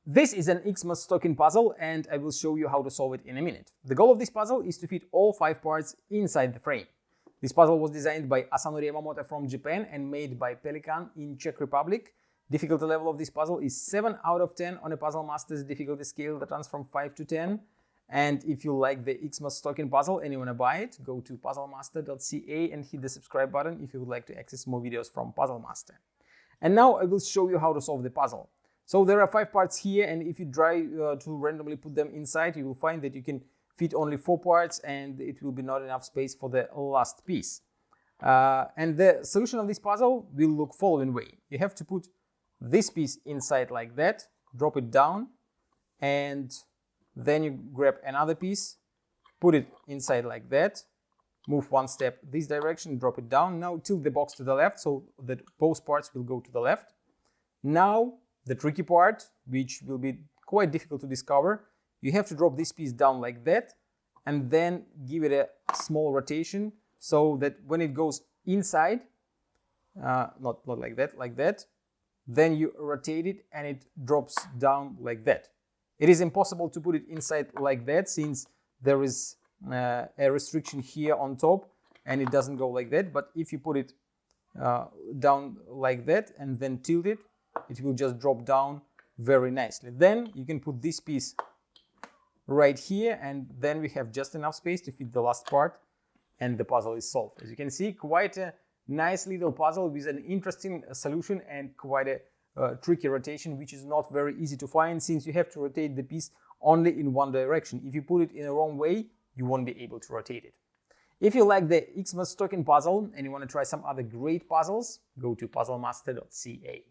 This is an Xmas token puzzle and I will show you how to solve it in a minute. The goal of this puzzle is to fit all 5 parts inside the frame. This puzzle was designed by Asanori Yamamoto from Japan and made by Pelikan in Czech Republic. Difficulty level of this puzzle is 7 out of 10 on a Puzzle Masters difficulty scale that runs from 5 to 10. And if you like the Xmas token puzzle and you want to buy it, go to puzzlemaster.ca and hit the subscribe button if you would like to access more videos from Puzzle Master. And now I will show you how to solve the puzzle. So there are 5 parts here, and if you try to randomly put them inside, you will find that you can fit only 4 parts and it will be not enough space for the last piece. And the solution of this puzzle will look following way. You have to put this piece inside like that, drop it down, and then you grab another piece, put it inside like that, move one step this direction, drop it down. Now tilt the box to the left so that both parts will go to the left. Now the tricky part, which will be quite difficult to discover, you have to drop this piece down like that and then give it a small rotation so that when it goes inside, not like that, then you rotate it and it drops down like that. It is impossible to put it inside like that since there is a restriction here on top and it doesn't go like that. But if you put it down like that and then tilt it, it will just drop down very nicely. Then you can put this piece right here and then we have just enough space to fit the last part and the puzzle is solved. As you can see, quite a nice little puzzle with an interesting solution and quite a tricky rotation, which is not very easy to find since you have to rotate the piece only in one direction. If you put it in the wrong way, you won't be able to rotate it. If you like the Xmas token puzzle and you want to try some other great puzzles, go to puzzlemaster.ca.